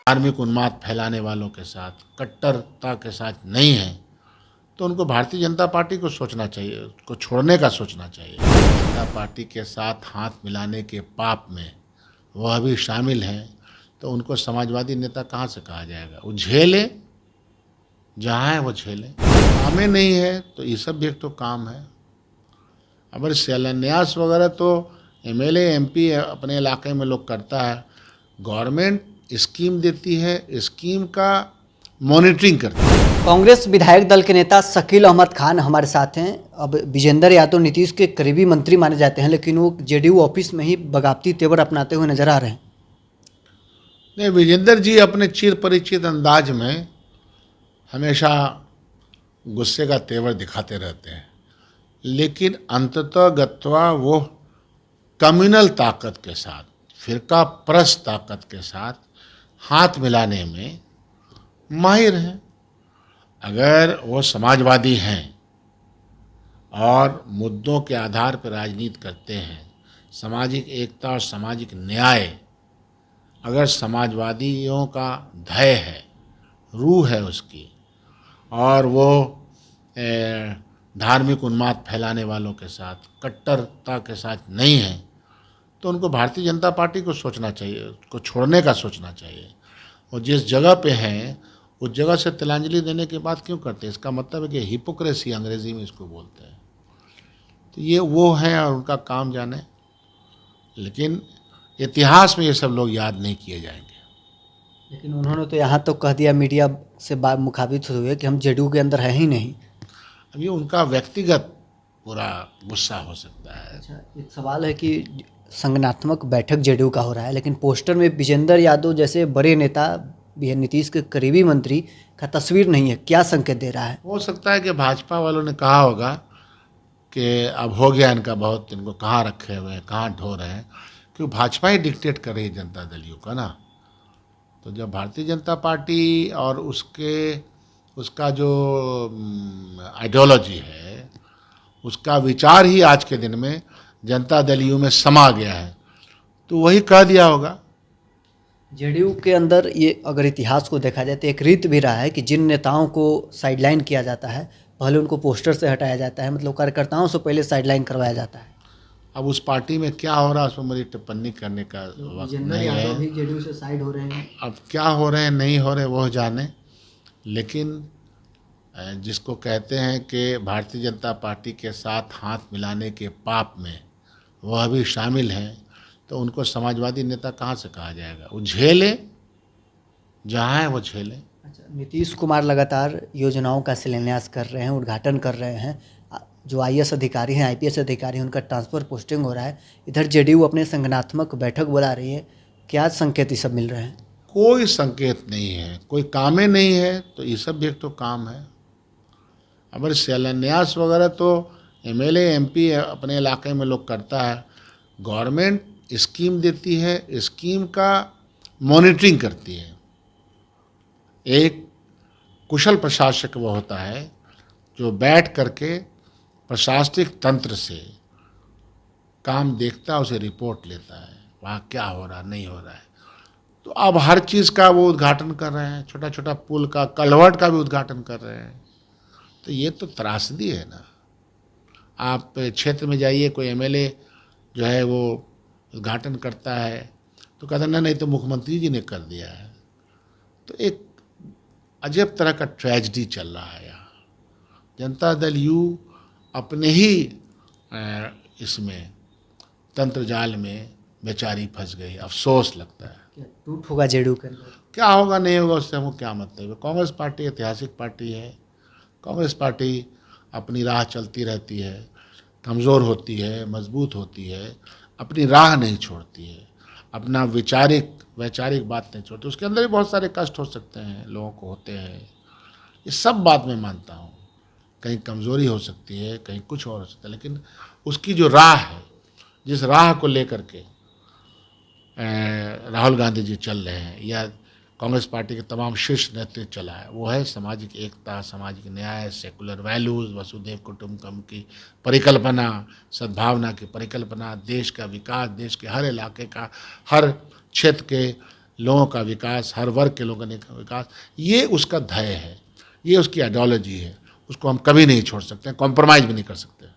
धार्मिक उन्माद फैलाने वालों के साथ, कट्टरता के साथ नहीं है, तो उनको भारतीय जनता पार्टी को सोचना चाहिए, उसको छोड़ने का सोचना चाहिए। जनता पार्टी के साथ हाथ मिलाने के पाप में वह भी शामिल हैं, तो उनको समाजवादी नेता कहाँ से कहा जाएगा। वो झेले, जहाँ है वो झेले। कामें नहीं है तो ये सब भी एक तो काम है। अगर शिलान्यास वगैरह तो एमएलए एमपी अपने इलाके में लोग करता है, गवर्नमेंट स्कीम देती है, स्कीम का मॉनिटरिंग करती है। कांग्रेस विधायक दल के नेता शकील अहमद खान हमारे साथ हैं। अब विजेंद्र यादव नीतीश के करीबी मंत्री माने जाते हैं, लेकिन वो जेडीयू ऑफिस में ही बगावती तेवर अपनाते हुए नजर आ रहे हैं। नहीं, विजेंद्र जी अपने चिर परिचित अंदाज में हमेशा गुस्से का तेवर दिखाते रहते हैं, लेकिन अंततः गत्वा वो कम्युनल ताकत के साथ, फिरका परस्त ताकत के साथ हाथ मिलाने में माहिर हैं। अगर वो समाजवादी हैं और मुद्दों के आधार पर राजनीति करते हैं, सामाजिक एकता और सामाजिक न्याय अगर समाजवादियों का ध्येय है, रूह है उसकी, और वो धार्मिक उन्माद फैलाने वालों के साथ, कट्टरता के साथ नहीं है, तो उनको भारतीय जनता पार्टी को सोचना चाहिए, उसको छोड़ने का सोचना चाहिए। और जिस जगह पे हैं उस जगह से तिलांजलि देने के बाद क्यों करते हैं? इसका मतलब है कि हिपोक्रेसी अंग्रेजी में इसको बोलते हैं। तो ये वो हैं और उनका काम जाने, लेकिन इतिहास में ये सब लोग याद नहीं किए जाएंगे। लेकिन उन्होंने तो यहाँ तो कह दिया मीडिया से मुखातिब हुए कि हम जेडीयू के अंदर है ही नहीं। अब ये उनका व्यक्तिगत पूरा गुस्सा हो सकता है। अच्छा, एक सवाल है कि संगठनात्मक बैठक जेडीयू का हो रहा है, लेकिन पोस्टर में विजेंद्र यादव जैसे बड़े नेता, नीतीश के करीबी मंत्री का तस्वीर नहीं है। क्या संकेत दे रहा है? हो सकता है कि भाजपा वालों ने कहा होगा कि अब हो गया इनका बहुत, इनको कहाँ रखे हुए हैं, कहाँ ढो रहे हैं, क्योंकि भाजपा ही डिक्टेट कर रही है जनता दल का ना। तो जब भारतीय जनता पार्टी और उसका जो आइडियोलॉजी है, उसका विचार ही आज के दिन में जनता दल में समा गया है, तो वही कह दिया होगा। जेडीयू के अंदर ये अगर इतिहास को देखा जाए तो एक रीत भी रहा है कि जिन नेताओं को साइडलाइन किया जाता है, पहले उनको पोस्टर से हटाया जाता है, मतलब कार्यकर्ताओं से पहले साइडलाइन करवाया जाता है। अब उस पार्टी में क्या हो रहा है उसमें मेरी टिप्पणी करने का वक्त नहीं है। भी जेडीयू से साइड हो रहे हैं। अब क्या हो रहे हैं नहीं हो रहे वो जाने, लेकिन जिसको कहते हैं कि भारतीय जनता पार्टी के साथ हाथ मिलाने के पाप में वह भी शामिल हैं, तो उनको समाजवादी नेता कहाँ से कहा जाएगा। वो झेले, जहाँ है वो झेले। अच्छा, नीतीश कुमार लगातार योजनाओं का शिलान्यास कर रहे हैं, उद्घाटन कर रहे हैं। जो आईएएस अधिकारी हैं, आईपीएस अधिकारी हैं, उनका ट्रांसफ़र पोस्टिंग हो रहा है। इधर जेडीयू अपने संगठनात्मक बैठक बुला रही है। क्या संकेत ये सब मिल रहे हैं? कोई संकेत नहीं है, कोई कामें नहीं है, तो ये सब भी एक तो काम है। अगर शिलान्यास वगैरह तो एमएलए एमपी अपने इलाके में लोग करता है, गवर्नमेंट स्कीम देती है, स्कीम का मॉनिटरिंग करती है। एक कुशल प्रशासक वो होता है जो बैठ करके प्रशासनिक तंत्र से काम देखता है, उसे रिपोर्ट लेता है, वहाँ क्या हो रहा नहीं हो रहा है। तो अब हर चीज़ का वो उद्घाटन कर रहे हैं, छोटा छोटा पुल का, कलवर्ट का भी उद्घाटन कर रहे हैं। तो ये तो त्रासदी है ना। आप क्षेत्र में जाइए, कोई एमएलए जो है वो उद्घाटन करता है तो कहता नहीं तो मुख्यमंत्री जी ने कर दिया है। तो एक अजब तरह का ट्रेजेडी चल रहा है यहाँ। जनता दल यू अपने ही इसमें तंत्र जाल में बेचारी फंस गई। अफसोस लगता है। क्या टूट होगा जेडीयू के अंदर? क्या होगा नहीं होगा उससे हमको क्या मतलब है। कांग्रेस पार्टी ऐतिहासिक पार्टी है। कांग्रेस पार्टी अपनी राह चलती रहती है, कमज़ोर होती है, मजबूत होती है, अपनी राह नहीं छोड़ती है, अपना वैचारिक बात नहीं छोड़ती। उसके अंदर भी बहुत सारे कष्ट हो सकते हैं, लोगों को होते हैं, ये सब बात मैं मानता हूँ। कहीं कमज़ोरी हो सकती है, कहीं कुछ और हो सकता है, लेकिन उसकी जो राह है, जिस राह को लेकर के राहुल गांधी जी चल रहे हैं या कांग्रेस पार्टी के तमाम शीर्ष नेतृत्व चला है, वो है सामाजिक एकता, सामाजिक न्याय, सेकुलर वैल्यूज़, वसुधैव कुटुंबकम की परिकल्पना, सद्भावना की परिकल्पना, देश का विकास, देश के हर इलाके का, हर क्षेत्र के लोगों का विकास, हर वर्ग के लोगों का विकास, ये उसका ध्येय है, ये उसकी आइडियोलॉजी है। उसको हम कभी नहीं छोड़ सकते, कॉम्प्रोमाइज़ भी नहीं कर सकते।